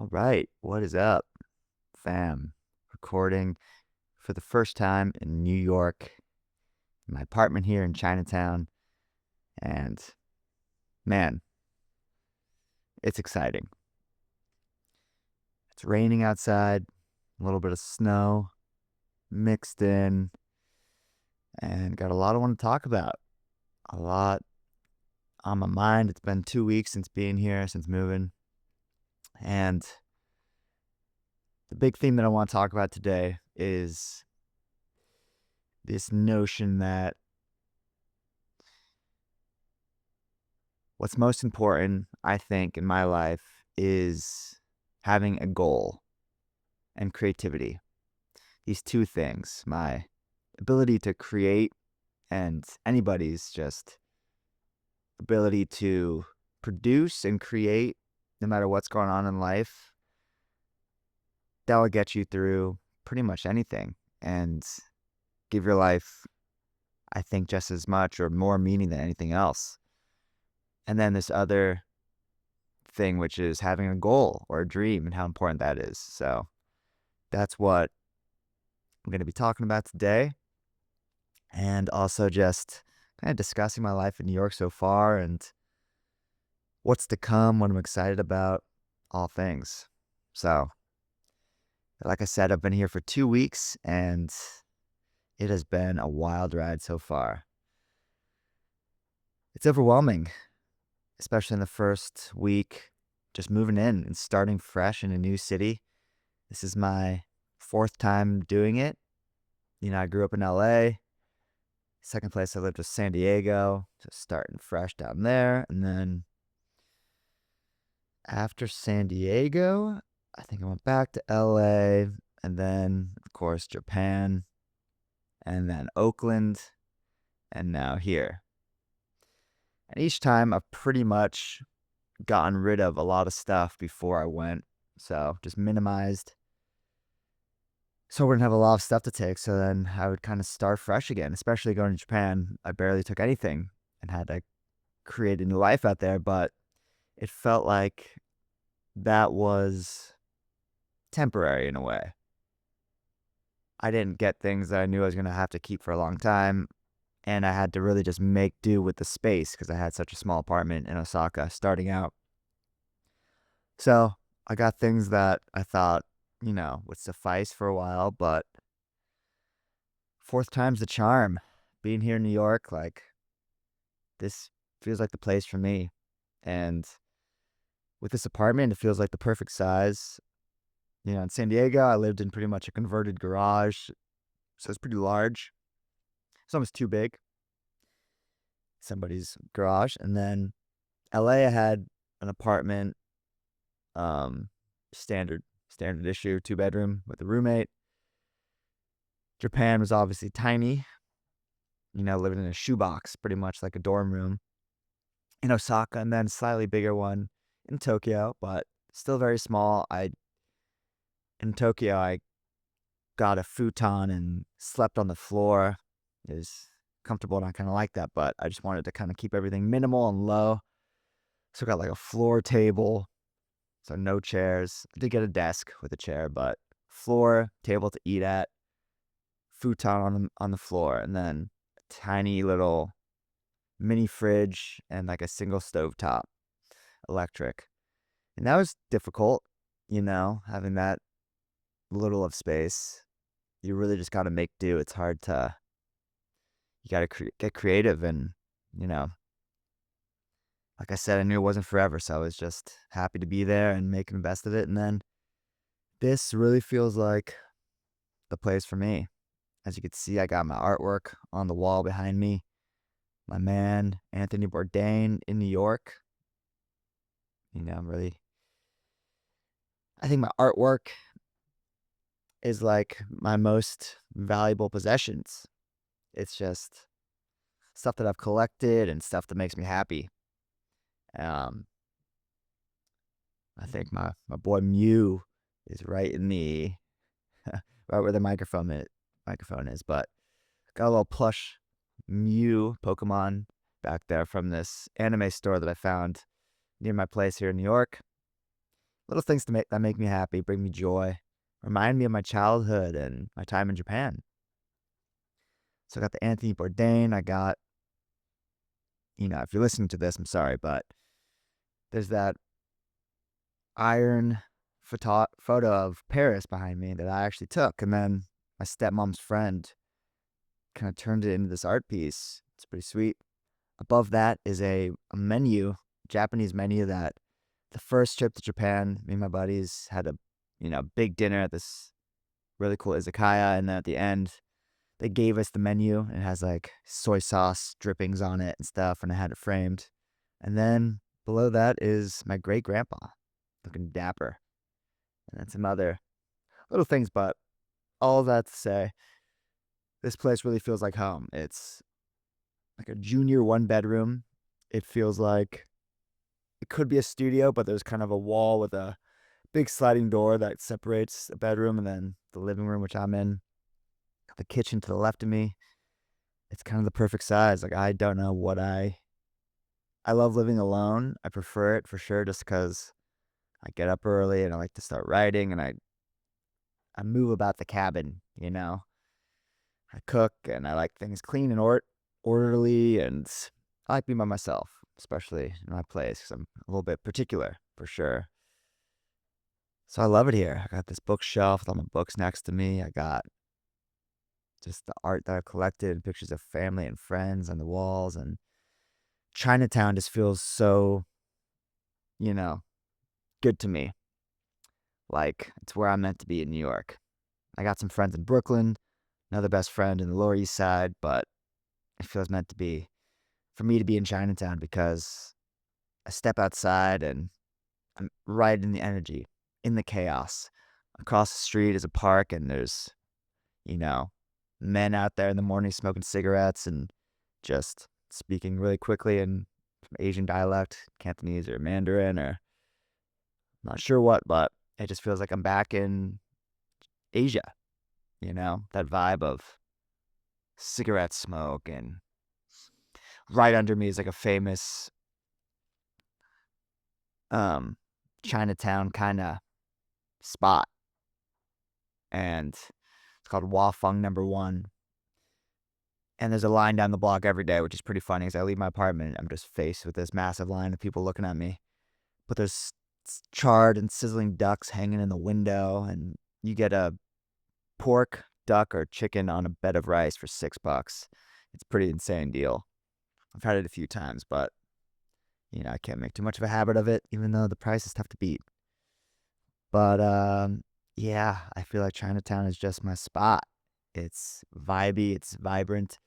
All right, what is up, fam? Recording for the first time in New York, in my apartment here in Chinatown, and man, it's exciting. It's raining outside, a little bit of snow mixed in, and got a lot I want to talk about. A lot on my mind. It's been 2 weeks since being here, since moving, and the big theme that I want to talk about today is this notion that what's most important, I think, in my life is having a goal and creativity. These two things, my ability to create and anybody's just ability to produce and create no matter what's going on in life, that will get you through pretty much anything and give your life, I think, just as much or more meaning than anything else. And then this other thing, which is having a goal or a dream and how important that is. So that's what I'm going to be talking about today. And also just kind of discussing my life in New York so far and what's to come, what I'm excited about, all things. So, like I said, I've been here for 2 weeks and it has been a wild ride so far. It's overwhelming, especially in the first week, just moving in and starting fresh in a new city. This is my fourth time doing it. I grew up in LA. Second place I lived was San Diego, just starting fresh down there. And then after San Diego, I think I went back to LA and then, of course, Japan and then Oakland and now here. And each time I've pretty much gotten rid of a lot of stuff before I went. So just minimized. So I wouldn't have a lot of stuff to take. So then I would kind of start fresh again, especially going to Japan. I barely took anything and had to create a new life out there. But it felt like that was temporary in a way. I didn't get things that I knew I was going to have to keep for a long time. And I had to really just make do with the space because I had such a small apartment in Osaka starting out. So I got things that I thought, would suffice for a while. But fourth time's the charm. Being here in New York, like, this feels like the place for me. And with this apartment, it feels like the perfect size. In San Diego, I lived in pretty much a converted garage, so it's pretty large. It's almost too big, somebody's garage. And then LA, I had an apartment, um, standard issue, 2 bedroom with a roommate. Japan was obviously tiny, living in a shoebox, pretty much like a dorm room in Osaka, and then slightly bigger one in Tokyo, but still very small. In Tokyo, I got a futon and slept on the floor. It was comfortable and I kind of like that, but I just wanted to kind of keep everything minimal and low. So I got like a floor table, so no chairs. I did get a desk with a chair, but floor, table to eat at, futon on the floor, and then a tiny little mini fridge and like a single stovetop, electric. And that was difficult, having that little of space. You really just got to make do. It's hard to you got to get creative and, you know, like I said, I knew it wasn't forever, so I was just happy to be there and making the best of it. And then this really feels like the place for me. As you can see, I got my artwork on the wall behind me. My man, Anthony Bourdain in New York. I think my artwork is like my most valuable possessions. It's just stuff that I've collected and stuff that makes me happy. Um, I think my boy Mew is right in the right where the microphone is, but got a little plush Mew Pokemon back there from this anime store that I found near my place here in New York. Little things that make me happy, bring me joy, remind me of my childhood and my time in Japan. So I got the Anthony Bourdain. I got, if you're listening to this, I'm sorry, but there's that iron photo of Paris behind me that I actually took. And then my stepmom's friend kind of turned it into this art piece. It's pretty sweet. Above that is a menu, Japanese menu that the first trip to Japan, me and my buddies had a, big dinner at this really cool izakaya. And then at the end, they gave us the menu and it has like soy sauce drippings on it and stuff. And I had it framed. And then below that is my great grandpa looking dapper. And then some other little things, but all that to say, this place really feels like home. It's like a junior one bedroom. It feels like it could be a studio, but there's kind of a wall with a big sliding door that separates a bedroom and then the living room, which I'm in. The kitchen to the left of me. It's kind of the perfect size. Like I don't know what I love living alone. I prefer it for sure just because I get up early and I like to start writing and I move about the cabin, I cook and I like things clean and orderly and I like being by myself, especially in my place because I'm a little bit particular for sure. So I love it here. I got this bookshelf with all my books next to me. I got just the art that I've collected, pictures of family and friends on the walls, and Chinatown just feels so, you know, good to me. Like it's where I'm meant to be in New York. I got some friends in Brooklyn, another best friend in the Lower East Side, but it feels meant to be for me to be in Chinatown because I step outside and I'm right in the energy, in the chaos. Across the street is a park and there's, you know, men out there in the morning smoking cigarettes and just speaking really quickly in some Asian dialect, Cantonese or Mandarin or not sure what, but it just feels like I'm back in Asia, that vibe of cigarette smoke and right under me is like a famous um Chinatown kind of spot and it's called Wafeng number 1. And there's a line down the block every day, which is pretty funny. As I leave my apartment, I'm just faced with this massive line of people looking at me. But there's charred and sizzling ducks hanging in the window, and you get a pork, duck, or chicken on a bed of rice for $6. It's a pretty insane deal. I've had it a few times, but I can't make too much of a habit of it, even though the price is tough to beat. But yeah, I feel like Chinatown is just my spot. It's vibey, it's vibrant,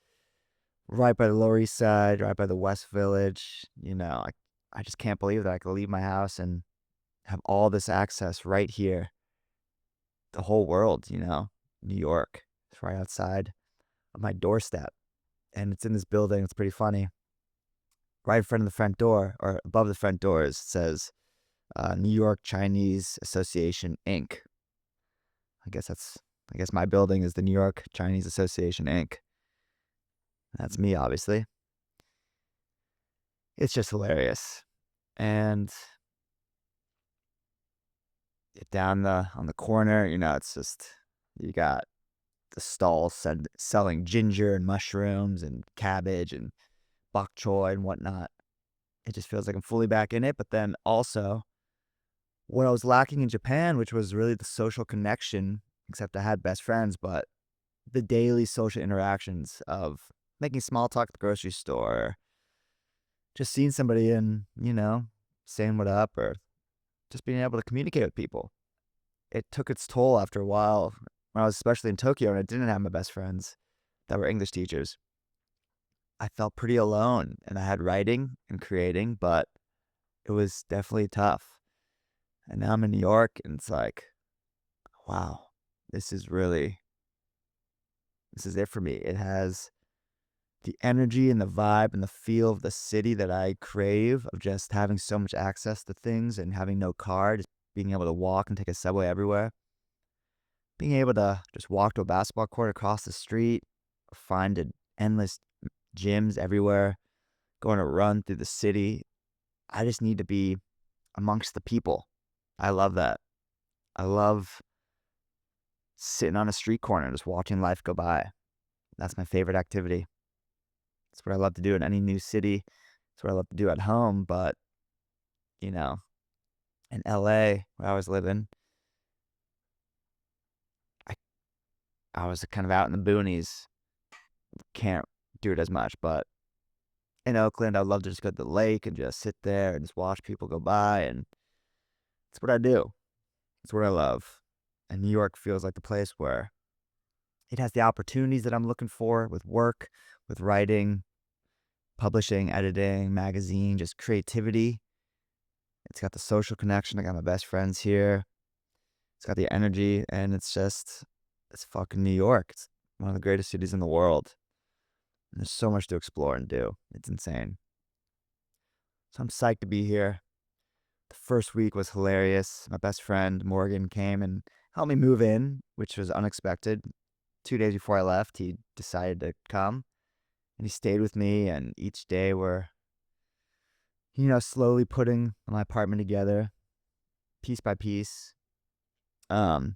right by the Lower East Side, right by the West Village. I just can't believe that I could leave my house and have all this access right here. The whole world, New York. It's right outside of my doorstep. And it's in this building. It's pretty funny. Right in front of the front door, or above the front doors, says New York Chinese Association, Inc. I guess my building is the New York Chinese Association, Inc. That's me, obviously. It's just hilarious. And down on the corner, it's just, you got the stalls selling ginger and mushrooms and cabbage and bok choy and whatnot. It just feels like I'm fully back in it. But then also, what I was lacking in Japan, which was really the social connection, except I had best friends, but the daily social interactions of making small talk at the grocery store, just seeing somebody and, saying what up or just being able to communicate with people. It took its toll after a while when I was especially in Tokyo and I didn't have my best friends that were English teachers. I felt pretty alone and I had writing and creating, but it was definitely tough. And now I'm in New York and it's like, wow, this is it for me. It has the energy and the vibe and the feel of the city that I crave of just having so much access to things and having no car, just being able to walk and take a subway everywhere. Being able to just walk to a basketball court across the street, find endless gyms everywhere, going to run through the city. I just need to be amongst the people. I love that. I love sitting on a street corner, just watching life go by. That's my favorite activity. It's what I love to do in any new city. It's what I love to do at home. But, you know, in LA, where I was living, I, I was kind of out in the boonies. Can't do it as much. But in Oakland, I'd love to just go to the lake and just sit there and just watch people go by. And it's what I do. It's what I love. And New York feels like the place where it has the opportunities that I'm looking for with work, with writing, publishing, editing, magazine, just creativity. It's got the social connection. I got my best friends here. It's got the energy, and it's fucking New York. It's one of the greatest cities in the world. And there's so much to explore and do. It's insane. So I'm psyched to be here. The first week was hilarious. My best friend, Morgan, came and helped me move in, which was unexpected. 2 days before I left, he decided to come, and he stayed with me, and each day we're, slowly putting my apartment together, piece by piece. Um,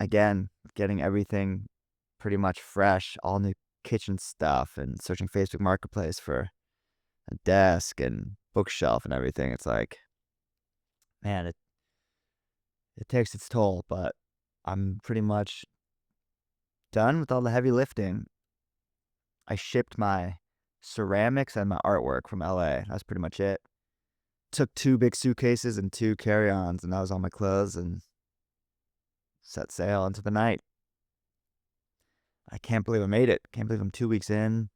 Again, getting everything pretty much fresh, all new kitchen stuff, and searching Facebook Marketplace for a desk and bookshelf and everything. It's like, man, it takes its toll, but I'm pretty much done with all the heavy lifting. I shipped my ceramics and my artwork from LA. That's pretty much it. Took 2 big suitcases and 2 carry-ons, and that was all my clothes, and set sail into the night. I can't believe I made it. Can't believe I'm 2 weeks in.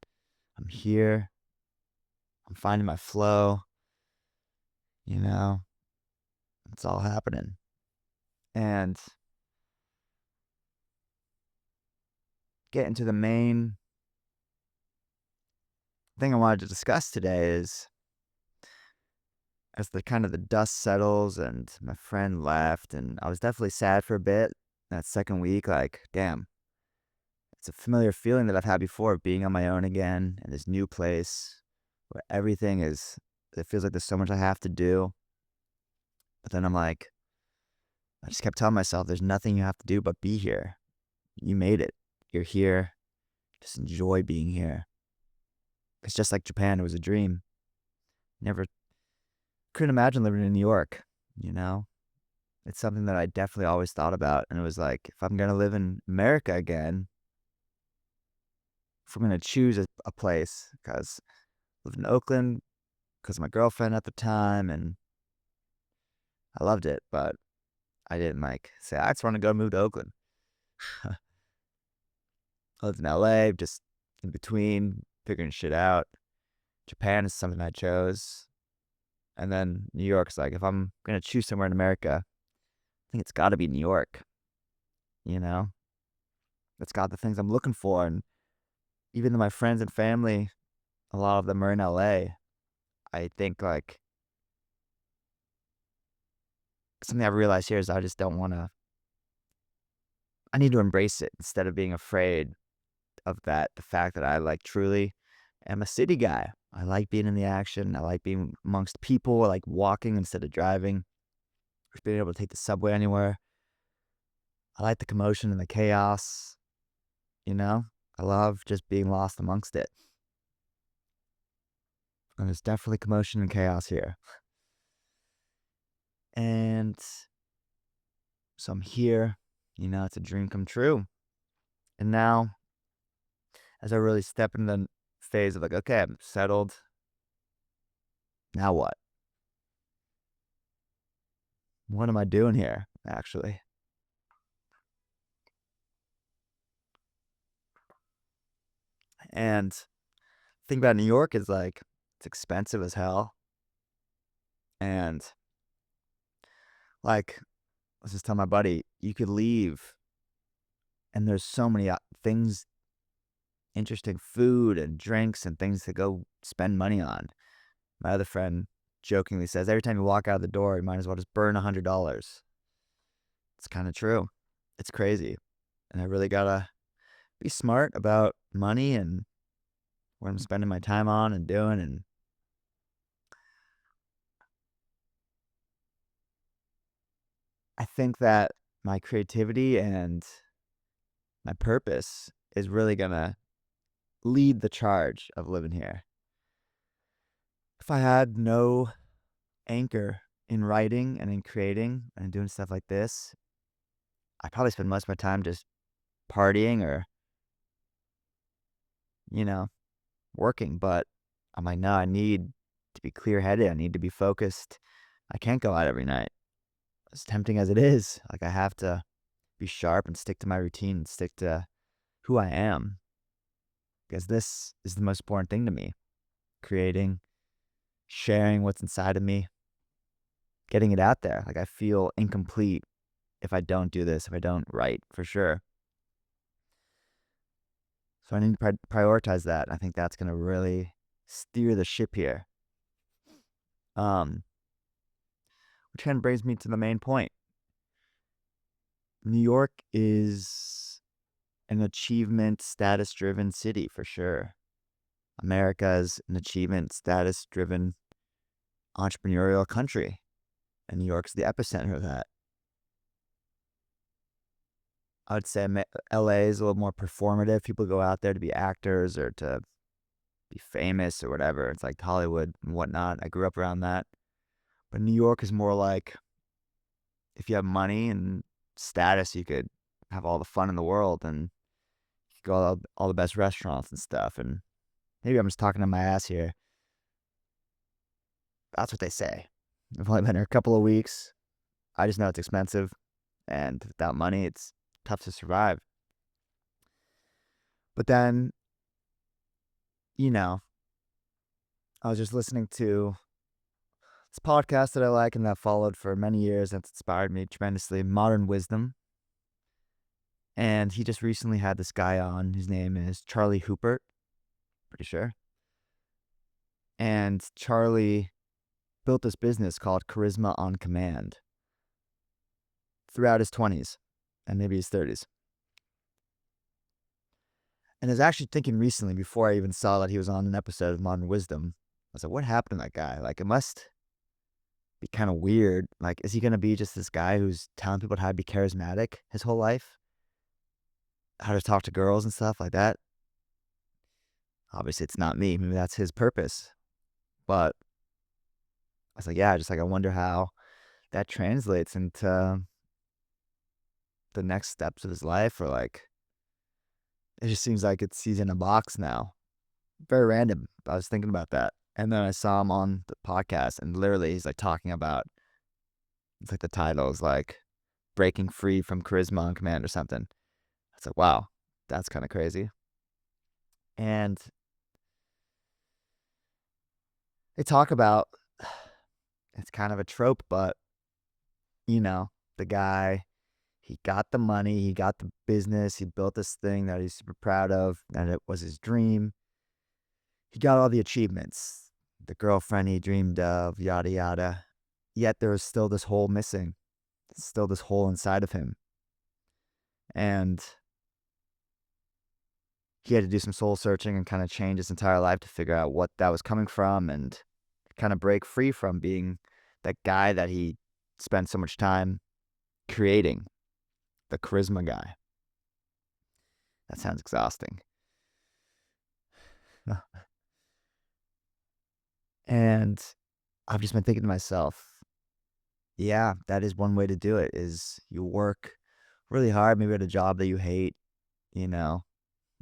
I'm here. I'm finding my flow. You know, it's all happening. And getting to the main thing I wanted to discuss today is as the dust settles and my friend left, and I was definitely sad for a bit that second week, like, damn, it's a familiar feeling that I've had before of being on my own again in this new place where it feels like there's so much I have to do. But then I just kept telling myself, there's nothing you have to do but be here. You made it. You're here. Just enjoy being here. It's just like Japan. It was a dream. Never couldn't imagine living in New York, you know? It's something that I definitely always thought about. And it was like, if I'm going to live in America again, if I'm going to choose a place, because I lived in Oakland because of my girlfriend at the time, and I loved it, but I didn't say, I just want to go move to Oakland. I lived in LA, just in between, figuring shit out. Japan is something I chose. And then New York's like, if I'm going to choose somewhere in America, I think it's got to be New York, you know? It's got the things I'm looking for. And even though my friends and family, a lot of them are in LA, I think something I've realized here is I just don't want to, I need to embrace it instead of being afraid of the fact that I truly am a city guy. I like being in the action. I like being amongst people. I like walking instead of driving. Just being able to take the subway anywhere. I like the commotion and the chaos, you know? I love just being lost amongst it. And there's definitely commotion and chaos here. And so I'm here, it's a dream come true. And now, as I really step into the phase of okay, I'm settled. Now what? What am I doing here, actually? And the thing about New York is it's expensive as hell. And let's just tell my buddy, you could leave and there's so many things, interesting food and drinks and things to go spend money on. My other friend jokingly says every time you walk out the door, you might as well just burn $100. It's kind of true. It's crazy. And I really gotta be smart about money and what I'm spending my time on and doing. And I think that my creativity and my purpose is really gonna lead the charge of living here. If I had no anchor in writing and in creating and doing stuff like this, I probably spend most of my time just partying or, you know, working. But I'm like, no, I need to be clear headed. I need to be focused. I can't go out every night. As tempting as it is, like I have to be sharp and stick to my routine and stick to who I am because this is the most important thing to me. Creating, sharing what's inside of me, getting it out there. Like I feel incomplete if I don't do this, if I don't write for sure. So I need to prioritize that. I think that's going to really steer the ship here. Which kind of brings me to the main point. New York is an achievement status driven city for sure. America is an achievement status driven entrepreneurial country, and New York's the epicenter of that. I would say LA is a little more performative. People go out there to be actors or to be famous or whatever. It's like Hollywood and whatnot. I grew up around that. But New York is more like if you have money and status, you could have all the fun in the world and you could go to all the best restaurants and stuff. And maybe I'm just talking to my ass here. That's what they say. I've only been here a couple of weeks. I just know it's expensive. And without money, it's tough to survive. But then, you know, I was just listening to this podcast that I like and that I've followed for many years and it's inspired me tremendously, Modern Wisdom. And he just recently had this guy on. His name is Charlie Houpert, pretty sure. And Charlie built this business called Charisma on Command throughout his 20s and maybe his 30s. And I was actually thinking recently, before I even saw that he was on an episode of Modern Wisdom, I was like, what happened to that guy? Like, it must be kind of weird. Like, is he going to be just this guy who's telling people how to be charismatic his whole life? How to talk to girls and stuff like that? Obviously, it's not me. Maybe that's his purpose. But I was like, yeah, just like, I wonder how that translates into the next steps of his life, or like, it just seems like he's in a box now. Very random. I was thinking about that. And then I saw him on the podcast and literally he's like talking about, it's like the title is like breaking free from charisma on command or something. It's like, wow, that's kind of crazy. And they talk about, it's kind of a trope, but you know, the guy, he got the money, he got the business, he built this thing that he's super proud of, and it was his dream. He got all the achievements, the girlfriend he dreamed of, yada, yada. Yet there was still this hole missing, still this hole inside of him. And he had to do some soul searching and kind of change his entire life to figure out what that was coming from and kind of break free from being that guy that he spent so much time creating, the charisma guy. That sounds exhausting. And I've just been thinking to myself, yeah, that is one way to do it, is you work really hard, maybe at a job that you hate, you know,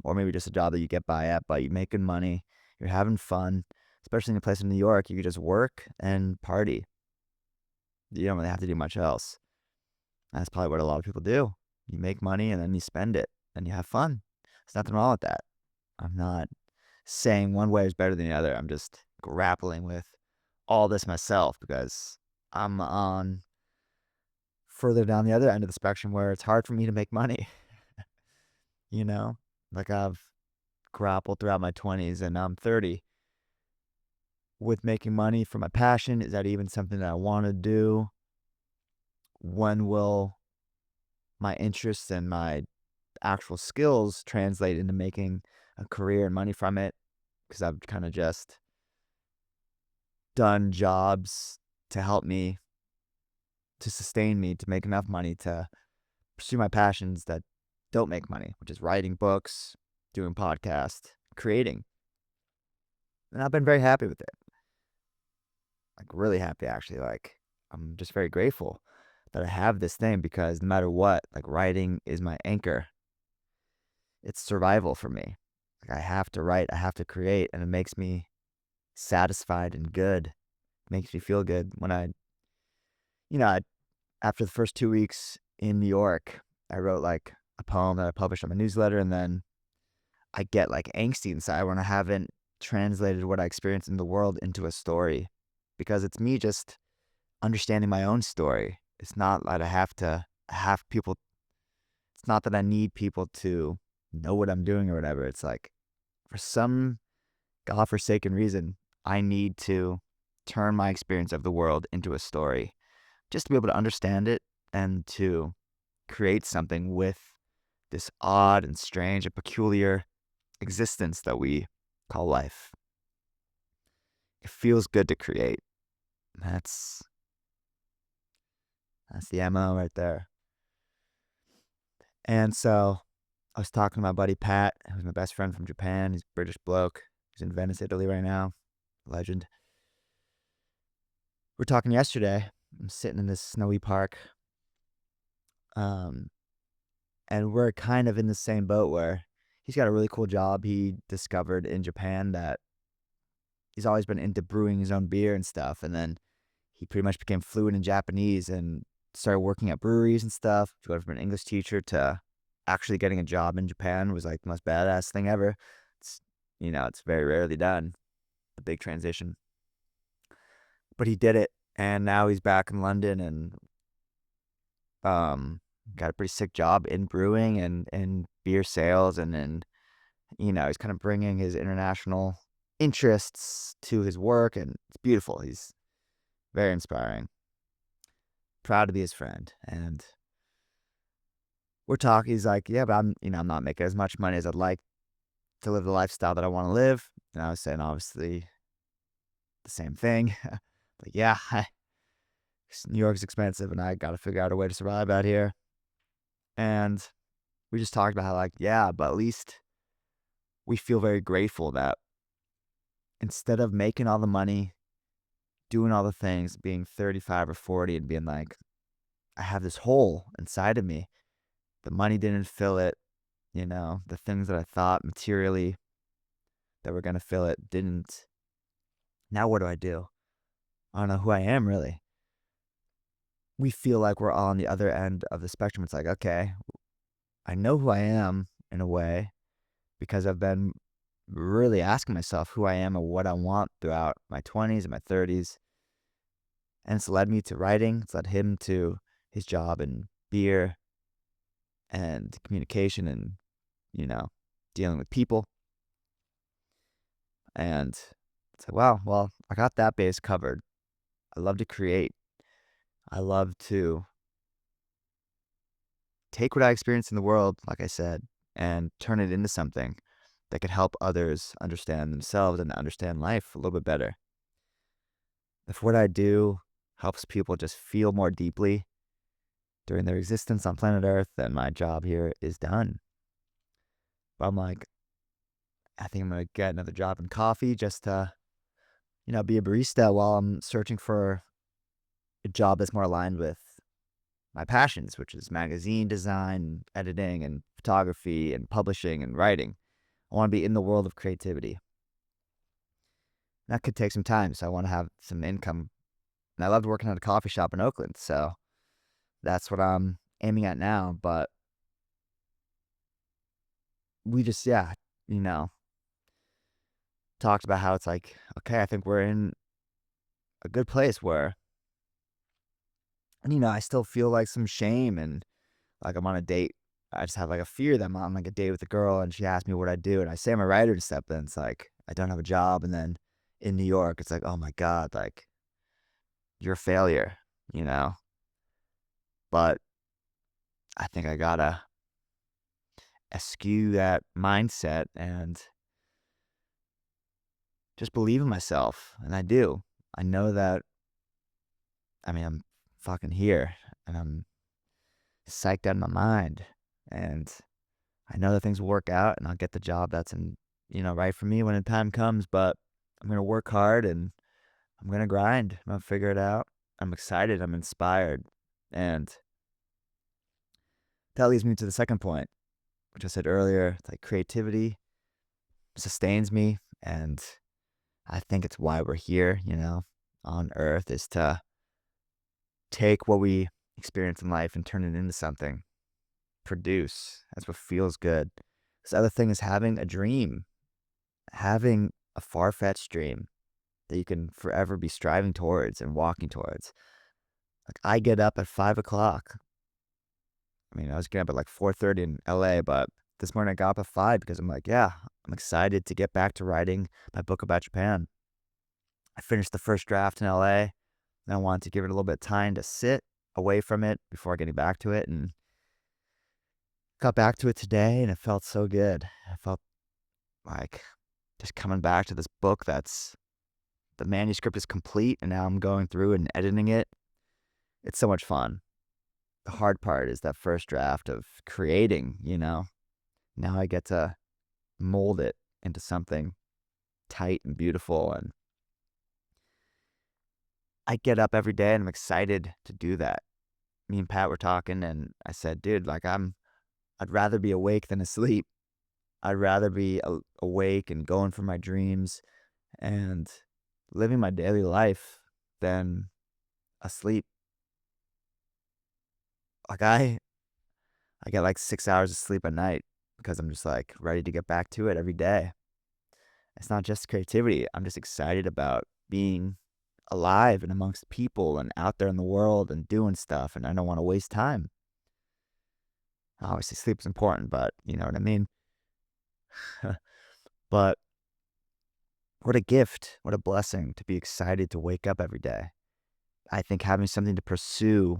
or maybe just a job that you get by at, but you're making money, you're having fun, especially in a place in New York, you can just work and party. You don't really have to do much else. That's probably what a lot of people do. You make money and then you spend it and you have fun. There's nothing wrong with that. I'm not saying one way is better than the other. I'm just grappling with all this myself because I'm on further down the other end of the spectrum where it's hard for me to make money. You know, like I've grappled throughout my 20s and I'm 30 with making money for my passion. Is that even something that I want to do? When will my interests and my actual skills translate into making a career and money from it? Because I've kind of just done jobs to help me to sustain me to make enough money to pursue my passions that don't make money, which is writing books, doing podcasts, creating. And I've been very happy with it. Like really happy actually. Like I'm just very grateful that I have this thing because no matter what, like writing is my anchor. It's survival for me. Like I have to write, I have to create, and it makes me satisfied and good. Makes me feel good when you know, I, after the first 2 weeks in New York, I wrote like a poem that I published on my newsletter, and then I get like angsty inside when I haven't translated what I experienced in the world into a story because it's me just understanding my own story. It's not that I have to have people, it's not that I need people to know what I'm doing or whatever. It's like for some godforsaken reason, I need to turn my experience of the world into a story just to be able to understand it and to create something with this odd and strange and peculiar existence that we call life. It feels good to create. That's that's the MO right there. And so I was talking to my buddy Pat, who's my best friend from Japan. He's a British bloke. He's in Venice, Italy right now. Legend. We were talking yesterday. I'm sitting in this snowy park. Um, and we're kind of in the same boat where he's got a really cool job he discovered in Japan that he's always been into brewing his own beer and stuff. And then he pretty much became fluent in Japanese and started working at breweries and stuff. To go from an English teacher to actually getting a job in Japan was like the most badass thing ever. It's it's very rarely done. The big transition. But he did it and now he's back in London and got a pretty sick job in brewing and beer sales and he's kind of bringing his international interests to his work and it's beautiful. He's very inspiring. Proud to be his friend. And we're talking, he's like, yeah, but I'm not making as much money as I'd like to live the lifestyle that I want to live. And I was saying, obviously, the same thing. Like, yeah, New York's expensive and I got to figure out a way to survive out here. And we just talked about how, like, yeah, but at least we feel very grateful that instead of making all the money, doing all the things, being 35 or 40 and being like, I have this hole inside of me. The money didn't fill it. The things that I thought materially that were going to fill it didn't. Now what do I do? I don't know who I am really. We feel like we're all on the other end of the spectrum. It's like, okay, I know who I am in a way because I've been really asking myself who I am and what I want throughout my 20s and my 30s. And it's led me to writing. It's led him to his job in beer and communication and, you know, dealing with people. And it's like, wow, well, I got that base covered. I love to create. I love to take what I experience in the world, like I said, and turn it into something that could help others understand themselves and understand life a little bit better. If what I do helps people just feel more deeply during their existence on planet Earth, then my job here is done. But I'm like, I think I'm going to get another job in coffee just to, be a barista while I'm searching for a job that's more aligned with my passions, which is magazine design, editing, and photography, and publishing and writing. I want to be in the world of creativity. That could take some time, so I want to have some income. And I loved working at a coffee shop in Oakland, so that's what I'm aiming at now. But we just, yeah, you know, talked about how it's like, okay, I think we're in a good place where, and I still feel like some shame and like I'm on a date. I just have like a fear that I'm on like a date with a girl and she asks me what I do. And I say I'm a writer and stuff, but it's like, I don't have a job. And then in New York, it's like, oh my God, like you're a failure, you know? But I think I gotta eschew that mindset and just believe in myself. And I do. I know that, I'm fucking here, and I'm psyched out of my mind, and I know that things will work out, and I'll get the job that's right for me when the time comes. But I'm gonna work hard, and I'm gonna grind. I'm gonna figure it out. I'm excited. I'm inspired, and that leads me to the second point, which I said earlier. It's like creativity sustains me, and I think it's why we're here. On Earth is to take what we experience in life and turn it into something. Produce. That's what feels good. This other thing is having a dream, having a far-fetched dream that you can forever be striving towards and walking towards. Like, I get up at 5 o'clock. I mean, I was getting up at like 4:30 in LA, but this morning I got up at 5 because I'm like, yeah, I'm excited to get back to writing my book about Japan. I finished the first draft in LA, and I wanted to give it a little bit of time to sit away from it before getting back to it, and got back to it today, and it felt so good. I felt like just coming back to this book that's the manuscript is complete, and now I'm going through and editing it. It's so much fun. The hard part is that first draft of creating. Now I get to mold it into something tight and beautiful, and I get up every day and I'm excited to do that. Me and Pat were talking, and I said, dude, like, I'd rather be awake than asleep. I'd rather be awake and going for my dreams and living my daily life than asleep. Like, I get like 6 hours of sleep at night because I'm just like ready to get back to it every day. It's not just creativity. I'm just excited about being alive and amongst people and out there in the world and doing stuff. And I don't want to waste time. Obviously, sleep is important, but you know what I mean? But what a gift, what a blessing to be excited to wake up every day. I think having something to pursue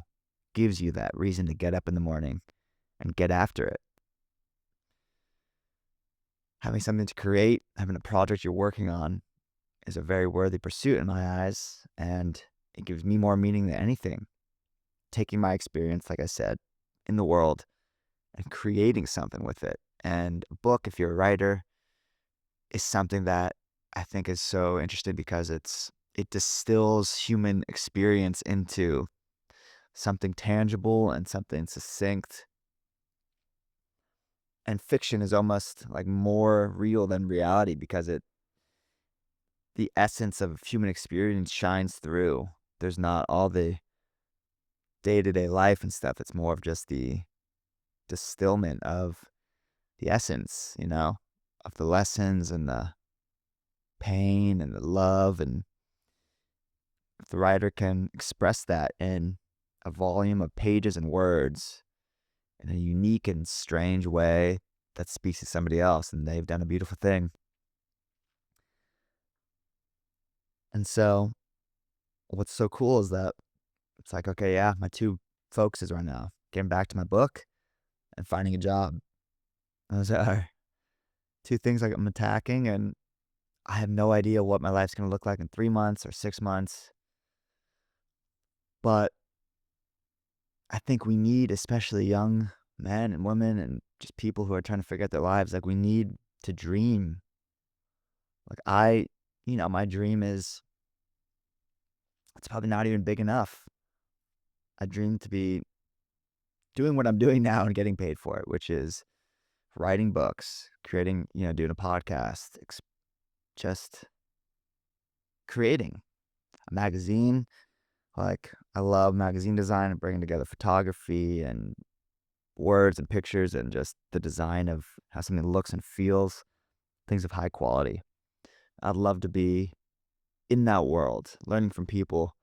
gives you that reason to get up in the morning and get after it. Having something to create, having a project you're working on is a very worthy pursuit in my eyes, and it gives me more meaning than anything. Taking my experience, like I said, in the world and creating something with it. And a book, if you're a writer, is something that I think is so interesting because it distills human experience into something tangible and something succinct. And fiction is almost like more real than reality because the essence of human experience shines through. There's not all the day-to-day life and stuff. It's more of just the distillment of the essence, of the lessons and the pain and the love. And if the writer can express that in a volume of pages and words in a unique and strange way that speaks to somebody else, and they've done a beautiful thing. And so what's so cool is that it's like, okay, yeah, my two focuses right now, getting back to my book and finding a job. Those are two things like I'm attacking, and I have no idea what my life's going to look like in 3 months or 6 months. But I think we need, especially young men and women and just people who are trying to figure out their lives, like we need to dream. Like my dream is, it's probably not even big enough. I dream to be doing what I'm doing now and getting paid for it, which is writing books, creating, doing a podcast, just creating a magazine. Like, I love magazine design and bringing together photography and words and pictures and just the design of how something looks and feels, things of high quality. I'd love to be in that world, learning from people,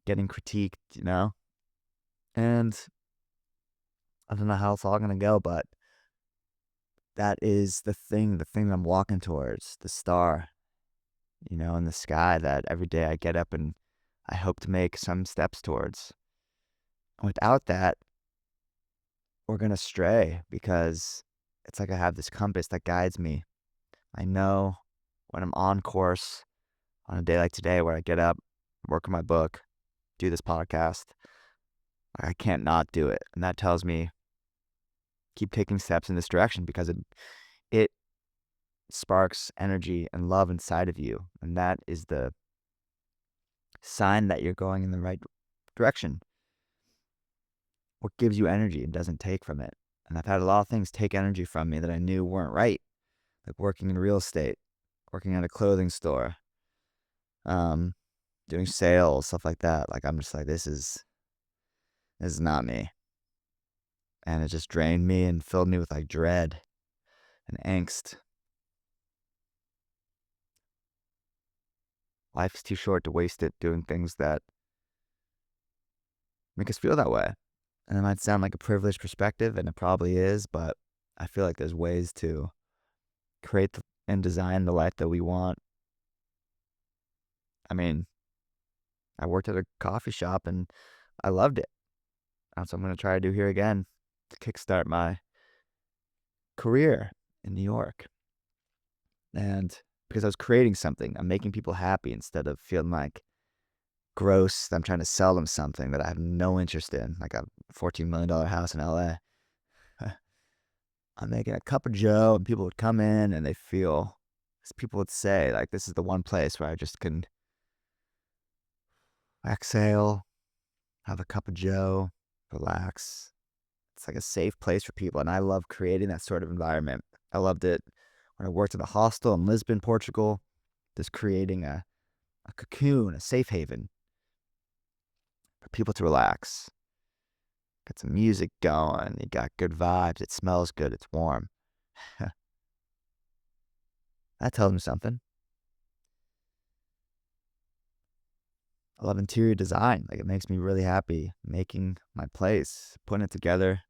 getting critiqued. And I don't know how it's all going to go, but that is the thing I'm walking towards, the star, in the sky that every day I get up and I hope to make some steps towards. Without that, we're going to stray because it's like I have this compass that guides me. I know when I'm on course on a day like today where I get up work on my book, do this podcast. I can't not do it. And that tells me keep taking steps in this direction because it sparks energy and love inside of you. And that is the sign that you're going in the right direction. What gives you energy and doesn't take from it. And I've had a lot of things take energy from me that I knew weren't right, like working in real estate, working at a clothing store, um, doing sales, stuff like that. Like I'm just like, this is not me. And it just drained me and filled me with like dread and angst. Life is too short to waste it doing things that make us feel that way. And it might sound like a privileged perspective, and it probably is, but I feel like there's ways to create and design the life that we want. I mean, I worked at a coffee shop and I loved it. That's what I'm going to try to do here again to kickstart my career in New York. And because I was creating something, I'm making people happy instead of feeling like gross that I'm trying to sell them something that I have no interest in, like a $14 million house in LA. I'm making a cup of joe and people would come in and people would say, like, this is the one place where I just can exhale, have a cup of joe, relax. It's like a safe place for people. And I love creating that sort of environment. I loved it when I worked at a hostel in Lisbon, Portugal, just creating a cocoon, a safe haven for people to relax. Got some music going, you got good vibes, it smells good, it's warm. That tells me something. I love interior design. Like it makes me really happy making my place, putting it together,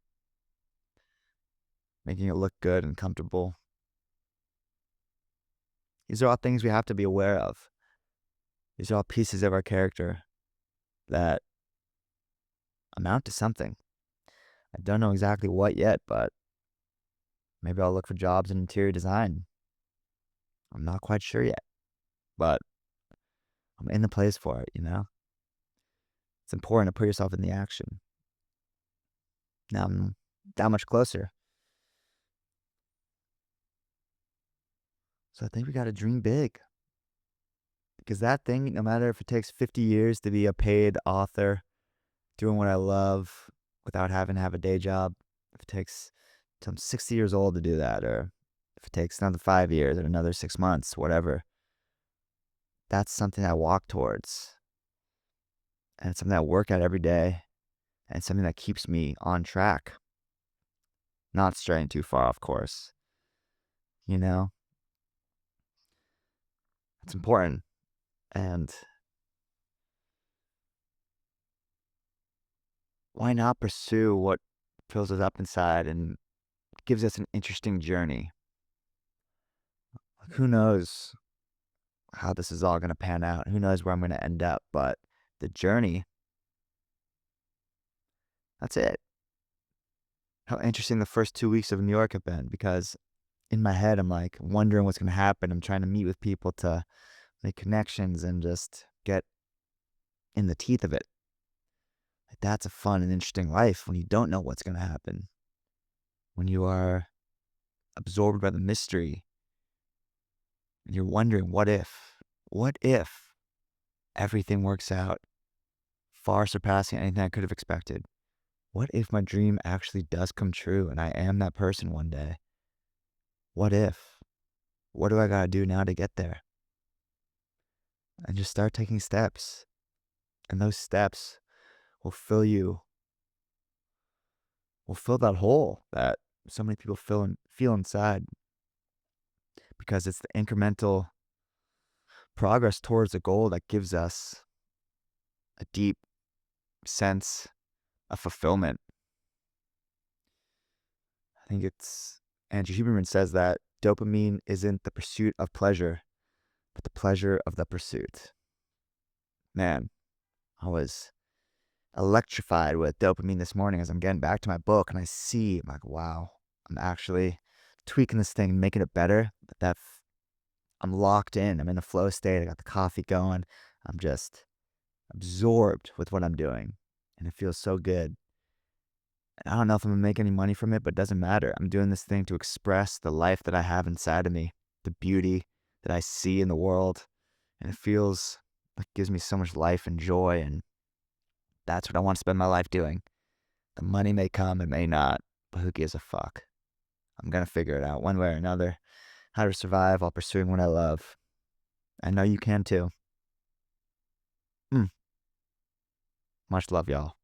making it look good and comfortable. These are all things we have to be aware of. These are all pieces of our character that amount to something. I don't know exactly what yet, but maybe I'll look for jobs in interior design. I'm not quite sure yet, but I'm in the place for it, you know? It's important to put yourself in the action. Now I'm that much closer. So I think we got to dream big because that thing, no matter if it takes 50 years to be a paid author, doing what I love without having to have a day job, if it takes till I'm 60 years old to do that, or if it takes another 5 years or another 6 months, whatever, that's something I walk towards. And it's something I work at every day. And it's something that keeps me on track. Not straying too far, of course. You know, it's important. And why not pursue what fills us up inside and gives us an interesting journey? Like, who knows how this is all going to pan out? Who knows where I'm going to end up? But the journey, that's it. How interesting the first 2 weeks of New York have been because in my head, I'm like wondering what's going to happen. I'm trying to meet with people to make connections and just get in the teeth of it. Like, that's a fun and interesting life when you don't know what's going to happen. When you are absorbed by the mystery and you're wondering, what if everything works out far surpassing anything I could have expected? What if my dream actually does come true and I am that person one day? What if? What do I got to do now to get there? And just start taking steps. And those steps will fill that hole that so many people feel inside because it's the incremental progress towards a goal that gives us a deep sense of fulfillment. I think it's Andrew Huberman says that dopamine isn't the pursuit of pleasure, but the pleasure of the pursuit. Man, I was electrified with dopamine this morning as I'm getting back to my book and I'm like, wow, I'm actually tweaking this thing and making it better. I'm locked in. I'm in a flow state. I got the coffee going. I'm just absorbed with what I'm doing, and it feels so good. I don't know if I'm gonna make any money from it, but it doesn't matter. I'm doing this thing to express the life that I have inside of me, the beauty that I see in the world, and it feels like it gives me so much life and joy, and that's what I want to spend my life doing. The money may come, it may not, but who gives a fuck? I'm gonna figure it out one way or another. How to survive while pursuing what I love. I know you can too. Mm, much love, y'all.